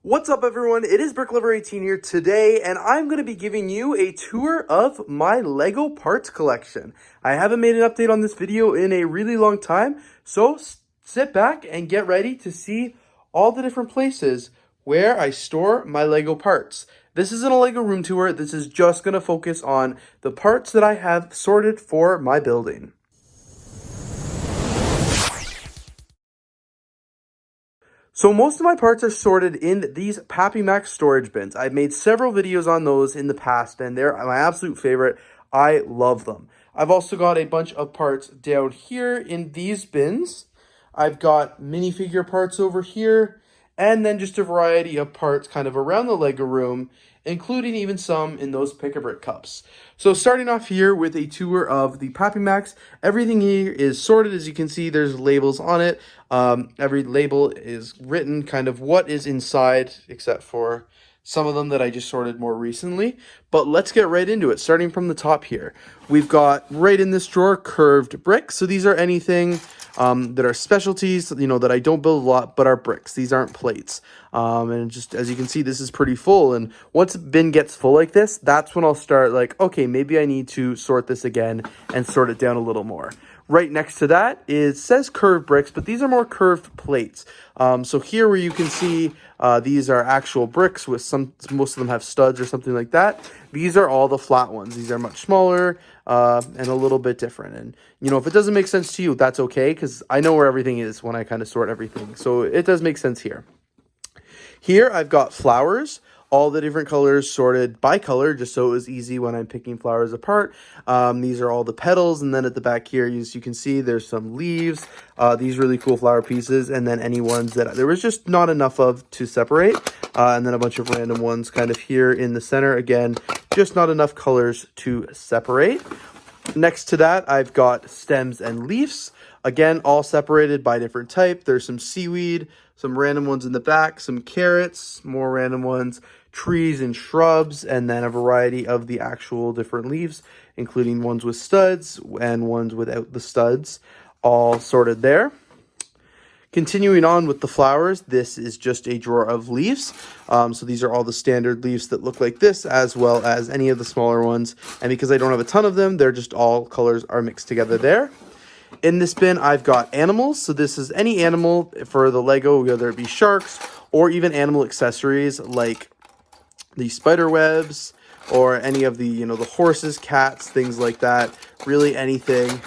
What's up, everyone? It is BrickLover18 here today, and I'm going to be giving you a tour of my Lego parts collection. I haven't made an update on this video in a really long time, so sit back and get ready to see all the different places where I store my Lego parts. This isn't a Lego room tour. This is just going to focus on the parts that I have sorted for my building. So most of my parts are sorted in these papimax storage bins. I've made several videos on those in the past, and they're my absolute favorite. I love them. I've also got a bunch of parts down here in these bins. I've got minifigure parts over here, and then just a variety of parts kind of around the Lego room, including even some in those pick-a-brick cups. So starting off here with a tour of the papimax, everything here is sorted. As you can see, there's labels on it. Every label is written kind of what is inside, except for some of them that I just sorted more recently. But let's get right into it, starting from the top here. We've got right in this drawer curved bricks. So these are anything that are specialties, that I don't build a lot, but are bricks. These aren't plates. And just as you can see, this is pretty full. And once a bin gets full like this, that's when I'll start like, okay, maybe I need to sort this again and sort it down a little more. Right next to that says curved bricks, but these are more curved plates. So here where you can see these are actual bricks with most of them have studs or something like that. These are all the flat ones. These are much smaller and a little bit different. And, if it doesn't make sense to you, that's okay, because I know where everything is when I kind of sort everything. So it does make sense here. Here I've got flowers. All the different colors sorted by color, just so it was easy when I'm picking flowers apart. These are all the petals, and then at the back here, as you can see, there's some leaves, these really cool flower pieces, and then any ones that there was just not enough of to separate, and then a bunch of random ones kind of here in the center. Again, just not enough colors to separate. Next to that, I've got stems and leaves. Again, all separated by different type. There's some seaweed, some random ones in the back, some carrots, more random ones, trees and shrubs, and then a variety of the actual different leaves, including ones with studs and ones without the studs, all sorted there. Continuing on with the flowers, this is just a drawer of leaves. So these are all the standard leaves that look like this, as well as any of the smaller ones. And because I don't have a ton of them, they're just all colors are mixed together there. In this bin, I've got animals. So this is any animal for the Lego, whether it be sharks or even animal accessories like the spider webs or any of the, the horses, cats, things like that. Really anything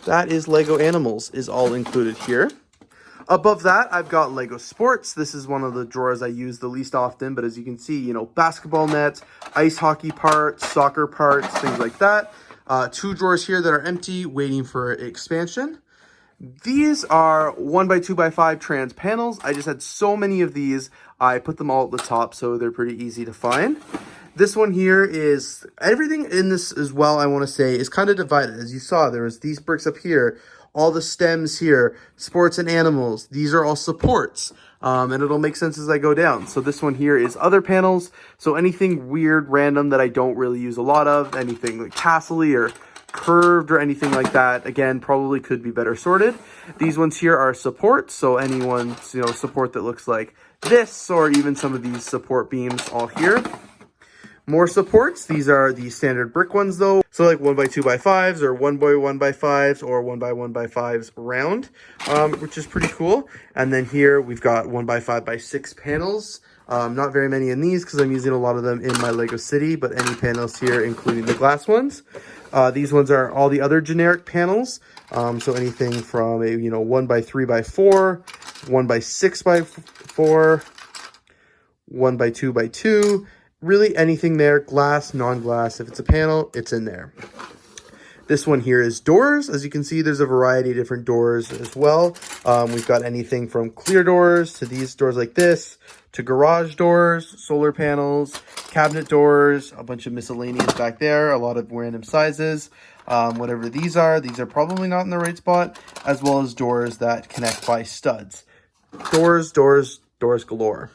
that is Lego animals is all included here. Above that, I've got Lego Sports. This is one of the drawers I use the least often, but as you can see, basketball nets, ice hockey parts, soccer parts, things like that. 2 drawers here that are empty, waiting for expansion. These are 1x2x5 trans panels. I just had so many of these, I put them all at the top, so they're pretty easy to find. This one here is, everything in this as well, I want to say, is kind of divided. As you saw, there was these bricks up here, all the stems here, sports and animals. These are all supports, and it'll make sense as I go down. So this one here is other panels. So anything weird, random that I don't really use a lot of, anything like castle-y or curved or anything like that, again, probably could be better sorted. These ones here are supports. So anyone's, support that looks like this, or even some of these support beams all here. More supports. These are the standard brick ones though. So like 1x2x5s or 1x1x5s or 1x1x5s round, which is pretty cool. And then here we've got 1x5x6 panels. Not very many in these because I'm using a lot of them in my Lego City, but any panels here, including the glass ones. These ones are all the other generic panels. So anything from a, 1x3x4, 1x6x4, 1x2x2, really anything there, glass, non-glass. If it's a panel, it's in there. This one here is doors. As you can see, there's a variety of different doors as well. We've got anything from clear doors to these doors like this, to garage doors, solar panels, cabinet doors, a bunch of miscellaneous back there, a lot of random sizes. Whatever these are probably not in the right spot, as well as doors that connect by studs. Doors galore.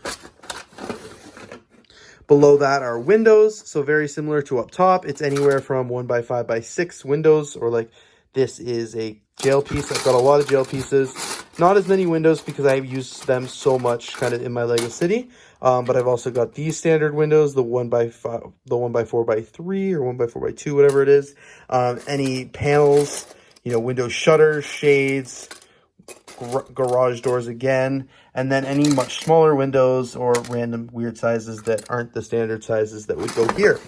Below that are windows, so very similar to up top. It's anywhere from 1x5x6 windows, or like this is a jail piece. I've got a lot of jail pieces. Not as many windows because I've used them so much kind of in my Lego City. But I've also got these standard windows, the 1x5, the 1x4x3 or 1x4x2, whatever it is. Any panels, you know, window shutters, shades, garage doors again, and then any much smaller windows or random weird sizes that aren't the standard sizes that would go here.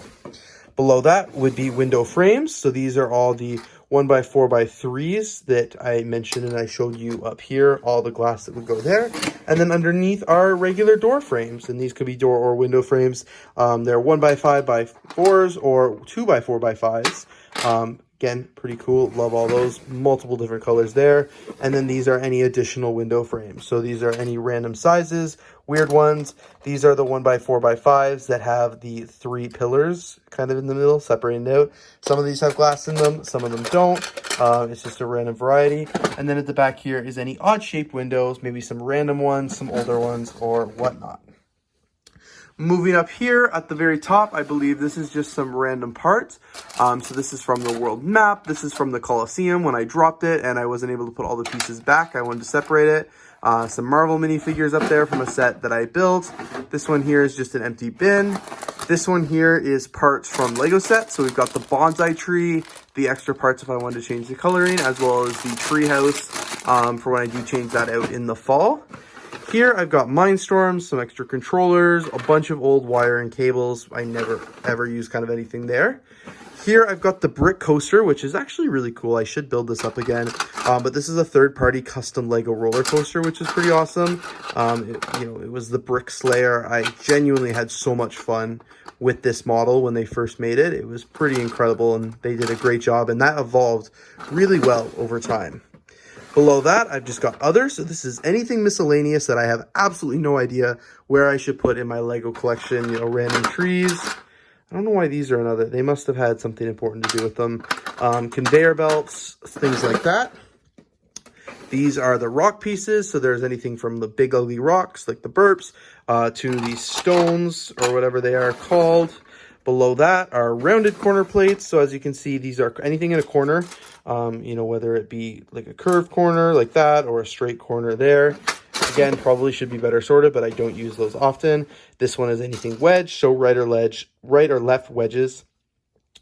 Below that would be window frames. So these are all the 1x4x3s that I mentioned and I showed you up here, all the glass that would go there. And then underneath are regular door frames, and these could be door or window frames. They're 1x5x4s or 2x4x5s. Again, pretty cool. Love all those. Multiple different colors there. And then these are any additional window frames. So these are any random sizes, weird ones. These are the 1x4x5s that have the 3 pillars kind of in the middle, separated out. Some of these have glass in them. Some of them don't. It's just a random variety. And then at the back here is any odd-shaped windows, maybe some random ones, some older ones, or whatnot. Moving up here at the very top, I believe this is just some random parts. So this is from the world map. This is from the Colosseum when I dropped it and I wasn't able to put all the pieces back. I wanted to separate it. Some Marvel minifigures up there from a set that I built. This one here is just an empty bin. This one here is parts from Lego sets. So we've got the bonsai tree, the extra parts if I wanted to change the coloring, as well as the tree house for when I do change that out in the fall. Here I've got Mindstorms, some extra controllers, a bunch of old wire and cables. I never ever use kind of anything there. Here I've got the brick coaster, which is actually really cool. I should build this up again. But this is a third-party custom Lego roller coaster, which is pretty awesome. It was the Brick Slayer. I genuinely had so much fun with this model when they first made it. It was pretty incredible, and they did a great job, and that evolved really well over time. Below that, I've just got others. So this is anything miscellaneous that I have absolutely no idea where I should put in my Lego collection. You know, random trees. I don't know why these are another. They must have had something important to do with them. Conveyor belts, things like that. These are the rock pieces. So there's anything from the big ugly rocks, like the burps, to these stones or whatever they are called. Below that are rounded corner plates. So as you can see, these are anything in a corner, whether it be like a curved corner like that or a straight corner there. Again, probably should be better sorted, but I don't use those often. This one is anything wedge, so right or left wedges.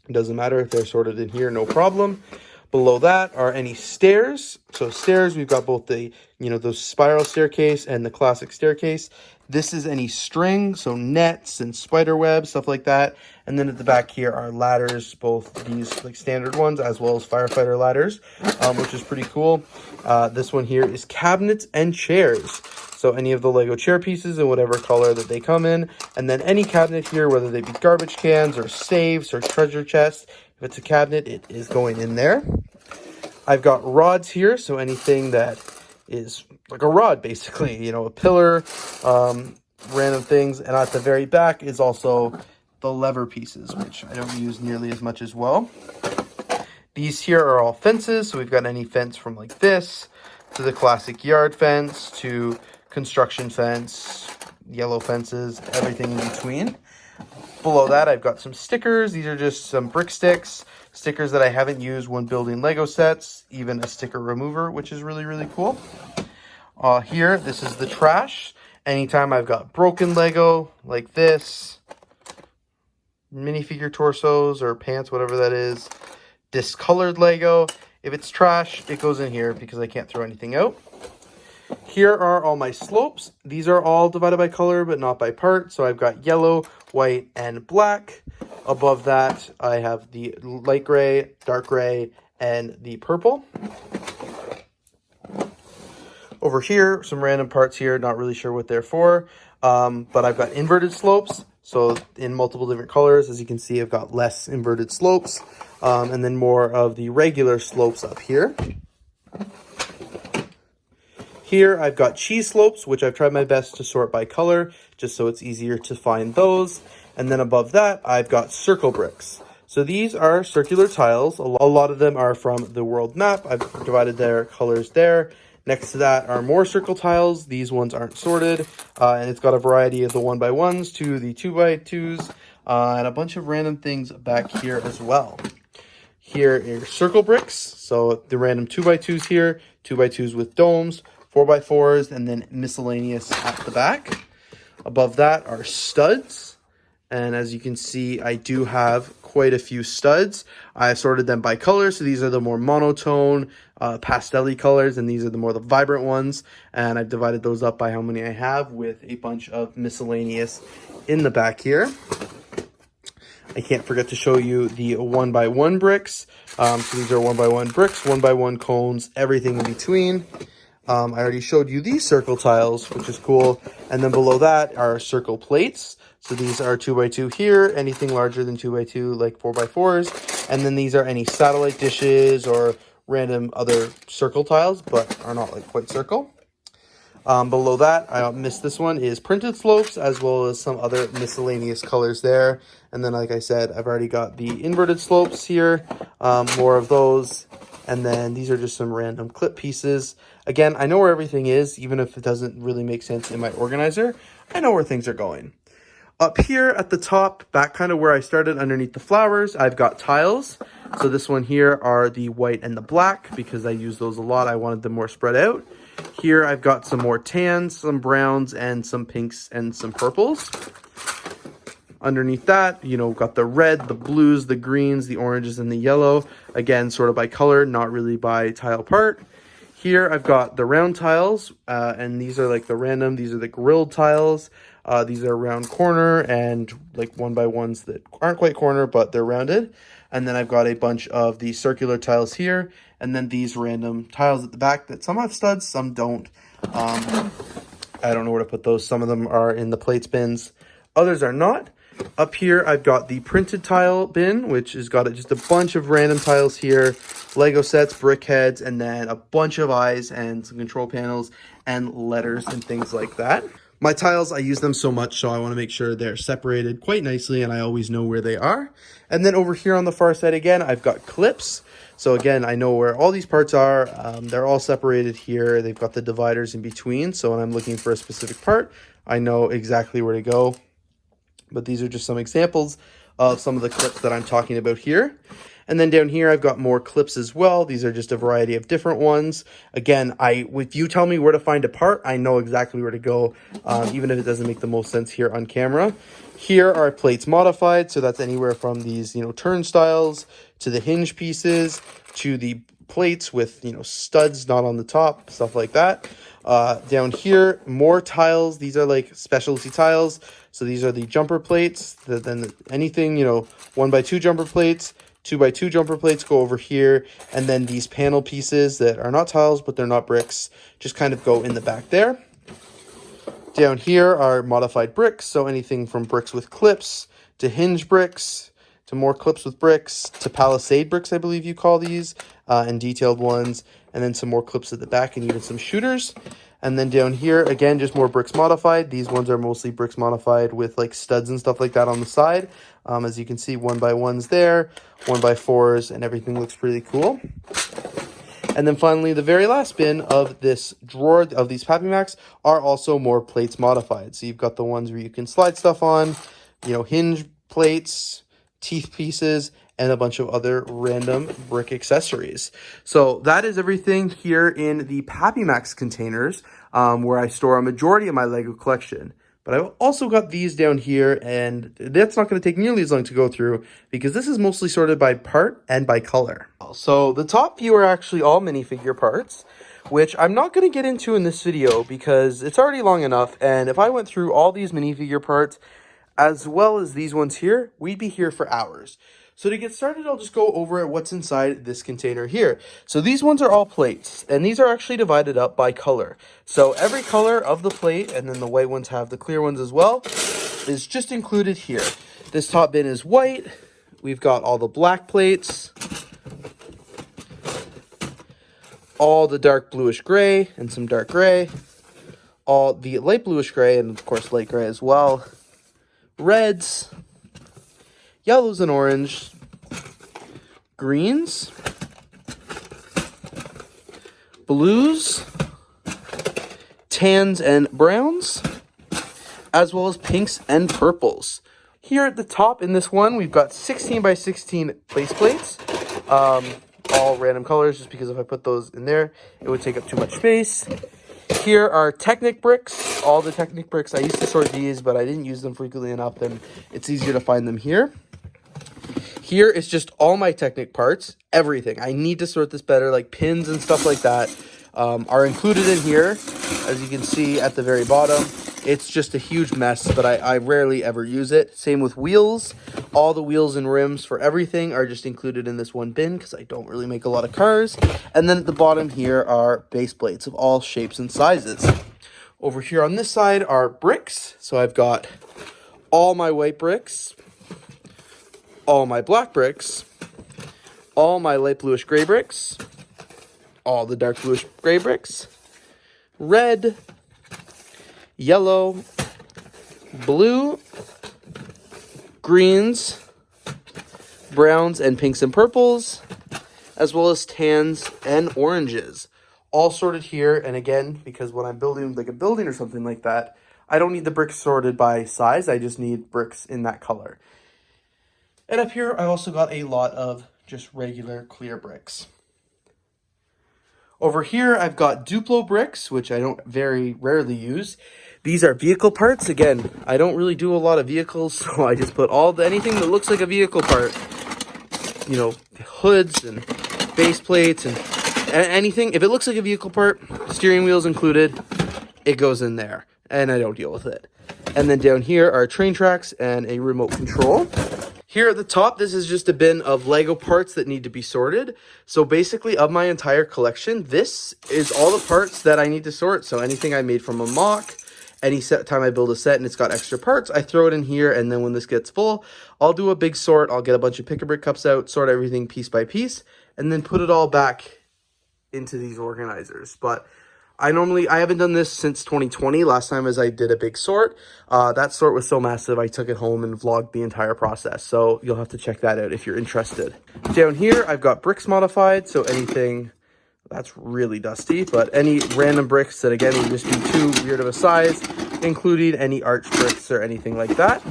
It doesn't matter if they're sorted in here, no problem. Below that are any stairs. So stairs, we've got both the, those spiral staircase and the classic staircase. This is any string, so nets and spider webs, stuff like that. And then at the back here are ladders, both these like standard ones as well as firefighter ladders, which is pretty cool. This one here is cabinets and chairs. So any of the Lego chair pieces in whatever color that they come in. And then any cabinet here, whether they be garbage cans or safes or treasure chests. If it's a cabinet, it is going in there. I've got rods here, so anything that is like a rod, basically, a pillar, random things. And at the very back is also the lever pieces, which I don't use nearly as much as well. These here are all fences, so we've got any fence from like this to the classic yard fence to construction fence, yellow fences, everything in between. Below that, I've got some stickers. These are just some brick sticks, stickers that I haven't used when building Lego sets, even a sticker remover, which is really, really cool. Here, this is the trash. Anytime I've got broken Lego like this, minifigure torsos or pants, whatever that is, discolored Lego, if it's trash, it goes in here because I can't throw anything out. Here are all my slopes. These are all divided by color, but not by part. So I've got yellow, white, and black. Above that, I have the light gray, dark gray, and the purple. Over here, some random parts here, not really sure what they're for. But I've got inverted slopes. So in multiple different colors, as you can see, I've got less inverted slopes. And then more of the regular slopes up here. Here, I've got cheese slopes, which I've tried my best to sort by color, just so it's easier to find those. And then above that, I've got circle bricks. So these are circular tiles. A lot of them are from the world map. I've divided their colors there. Next to that are more circle tiles. These ones aren't sorted. And it's got a variety of the 1x1s to the 2x2s. And a bunch of random things back here as well. Here are circle bricks. So the random 2x2s here, 2x2s with domes. 4x4s, and then miscellaneous at the back. Above that are studs. And as you can see, I do have quite a few studs. I sorted them by color. So these are the more monotone, pastel-y colors, and these are the vibrant ones. And I've divided those up by how many I have, with a bunch of miscellaneous in the back here. I can't forget to show you the 1x1 bricks. So these are 1x1 bricks, 1x1 cones, everything in between. I already showed you these circle tiles, which is cool. And then below that are circle plates. So these are 2x2 here, anything larger than 2x2, like 4x4s. And then these are any satellite dishes or random other circle tiles, but are not like quite circle. Below that, I missed this one, is printed slopes, as well as some other miscellaneous colors there. And then, like I said, I've already got the inverted slopes here, more of those. And then these are just some random clip pieces. Again, I know where everything is, even if it doesn't really make sense in my organizer. I know where things are going. Up here at the top, back kind of where I started underneath the flowers, I've got tiles. So this one here are the white and the black, because I use those a lot. I wanted them more spread out. Here I've got some more tans, some browns, and some pinks and some purples. Underneath that, you know, got the red, the blues, the greens, the oranges, and the yellow. Again, sort of by color, not really by tile part. Here I've got the round tiles, and these are like the random, these are the grilled tiles. These are round corner and like 1x1s that aren't quite corner, but they're rounded. And then I've got a bunch of the circular tiles here, and then these random tiles at the back that some have studs, some don't. I don't know where to put those. Some of them are in the plates bins, others are not. Up here, I've got the printed tile bin, which has got just a bunch of random tiles here, Lego sets, brick heads, and then a bunch of eyes and some control panels and letters and things like that. My tiles, I use them so much, so I want to make sure they're separated quite nicely and I always know where they are. And then over here on the far side again, I've got clips. So again, I know where all these parts are. They're all separated here. They've got the dividers in between. So when I'm looking for a specific part, I know exactly where to go. But these are just some examples of some of the clips that I'm talking about here. And then down here, I've got more clips as well. These are just a variety of different ones. Again, if you tell me where to find a part, I know exactly where to go, even if it doesn't make the most sense here on camera. Here are plates modified. So that's anywhere from these, turnstiles to the hinge pieces to the plates with, studs not on the top, stuff like that. Down here, more tiles. These are like specialty tiles. So these are the jumper plates. Then anything, 1x2 jumper plates, 2x2 jumper plates go over here. And then these panel pieces that are not tiles, but they're not bricks, just kind of go in the back there. Down here are modified bricks. So anything from bricks with clips to hinge bricks to more clips with bricks to palisade bricks, I believe you call these, and detailed ones. And then some more clips at the back and even some shooters. And then down here, again, just more bricks modified. These ones are mostly bricks modified with like studs and stuff like that on the side. As you can see, 1x1s there, 1x4s, and everything looks pretty cool. And then finally, the very last bin of this drawer of these papimax are also more plates modified. So you've got the ones where you can slide stuff on, hinge plates, teeth pieces, and a bunch of other random brick accessories. So that is everything here in the papimax containers, where I store a majority of my Lego collection. But I've also got these down here, and that's not going to take nearly as long to go through because this is mostly sorted by part and by color. So the top few are actually all minifigure parts, which I'm not going to get into in this video because it's already long enough. And if I went through all these minifigure parts, as well as these ones here, we'd be here for hours. So to get started, I'll just go over what's inside this container here. So these ones are all plates, and these are actually divided up by color. So every color of the plate, and then the white ones have the clear ones as well, is just included here. This top bin is white. We've got all the black plates, all the dark bluish gray, and some dark gray, all the light bluish gray, and of course light gray as well, reds, yellows and orange, greens, blues, tans and browns, as well as pinks and purples. Here at the top in this one, we've got 16x16 base plates, all random colors, just because if I put those in there, it would take up too much space. Here are Technic bricks, all the Technic bricks. I used to sort these, but I didn't use them frequently enough, and it's easier to find them here. Here is just all my Technic parts, everything. I need to sort this better, like pins and stuff like that are included in here. As you can see at the very bottom, it's just a huge mess, but I rarely ever use it. Same with wheels. All the wheels and rims for everything are just included in this one bin because I don't really make a lot of cars. And then at the bottom here are base plates of all shapes and sizes. Over here on this side are bricks. So I've got all my white bricks, all my black bricks, all my light bluish gray bricks, all the dark bluish gray bricks, red, yellow, blue, greens, browns, and pinks and purples, as well as tans and oranges, all sorted here. And again, because when I'm building like a building or something like that, I don't need the bricks sorted by size. I just need bricks in that color. And up here, I also got a lot of just regular clear bricks. Over here, I've got Duplo bricks, which I don't very rarely use. These are vehicle parts. Again, I don't really do a lot of vehicles, so I just put anything that looks like a vehicle part. You know, hoods and base plates and anything. If it looks like a vehicle part, steering wheels included, it goes in there, and I don't deal with it. And then down here are train tracks and a remote control. Here at the top, this is just a bin of Lego parts that need to be sorted. So basically, of my entire collection, this is all the parts that I need to sort. So anything I made from a mock, any time I build a set and it's got extra parts, I throw it in here. And then when this gets full, I'll do a big sort. I'll get a bunch of pick-a-brick cups out, sort everything piece by piece, and then put it all back into these organizers. But I haven't done this since 2020. Last time as I did a big sort. That sort was so massive, I took it home and vlogged the entire process. So you'll have to check that out if you're interested. Down here, I've got bricks modified. So anything that's really dusty, but any random bricks that again would just be too weird of a size, including any arch bricks or anything like that.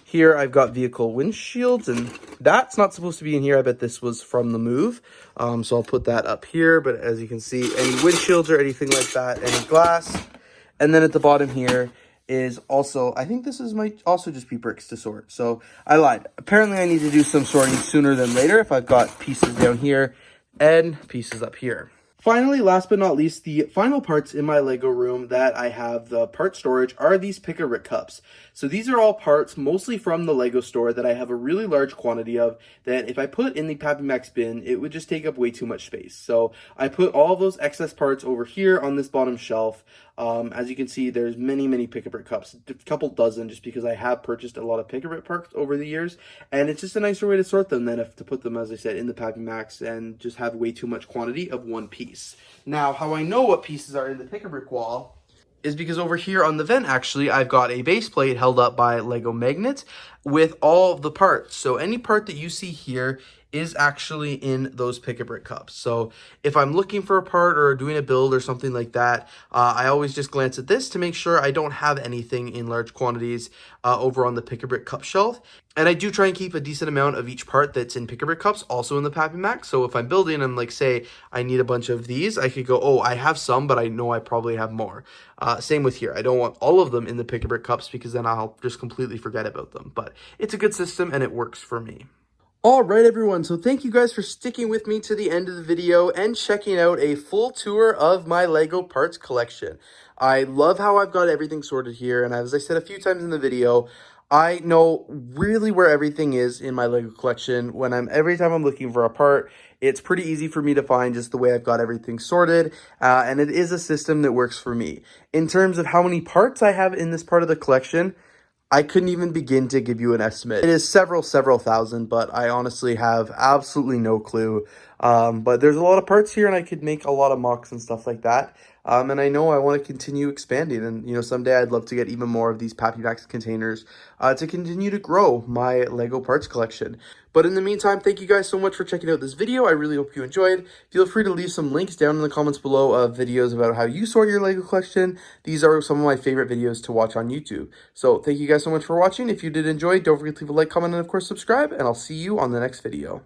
Here I've got vehicle windshields, and that's not supposed to be in here. I bet this was from the move. So I'll put that up here. But as you can see, any windshields or anything like that, any glass. And then at the bottom here is also, I think this might also just be bricks to sort. So I lied. Apparently I need to do some sorting sooner than later if I've got pieces down here and pieces up here. Finally, last but not least, the final parts in my Lego room that I have the part storage are these pick-a-brick cups. So these are all parts mostly from the Lego store that I have a really large quantity of that if I put in the papimax bin, it would just take up way too much space. So I put all those excess parts over here on this bottom shelf. As you can see, there's many pick-a-brick cups, a couple dozen, just because I have purchased a lot of pick-a-brick parts over the years, and it's just a nicer way to sort them than to put them, as I said, in the papimax and just have way too much quantity of one piece. Now, how I know what pieces are in the pick-a-brick wall is because over here on the vent, actually, I've got a base plate held up by Lego magnets with all of the parts. So any part that you see here is actually in those pick-a-brick cups. So if I'm looking for a part or doing a build or something like that, I always just glance at this to make sure I don't have anything in large quantities over on the pick-a-brick cup shelf. And I do try and keep a decent amount of each part that's in pick-a-brick cups also in the papimax. So if I'm building and like say I need a bunch of these, I could go, oh, I have some, but I know I probably have more. Same with here. I don't want all of them in the pick-a-brick cups because then I'll just completely forget about them. But it's a good system and it works for me. All right, everyone. So thank you guys for sticking with me to the end of the video and checking out a full tour of my Lego parts collection. I love how I've got everything sorted here. And as I said a few times in the video, I know really where everything is in my Lego collection. Every time I'm looking for a part, it's pretty easy for me to find just the way I've got everything sorted. And it is a system that works for me. In terms of how many parts I have in this part of the collection, I couldn't even begin to give you an estimate. It is several thousand, but I honestly have absolutely no clue. But there's a lot of parts here and I could make a lot of mocks and stuff like that. And I know I want to continue expanding, and someday I'd love to get even more of these papimax containers to continue to grow my Lego parts collection. But in the meantime, thank you guys so much for checking out this video. I really hope you enjoyed. Feel free to leave some links down in the comments below of videos about how you sort your Lego collection. These are some of my favorite videos to watch on YouTube. So thank you guys so much for watching. If you did enjoy, don't forget to leave a like, comment, and of course subscribe, and I'll see you on the next video.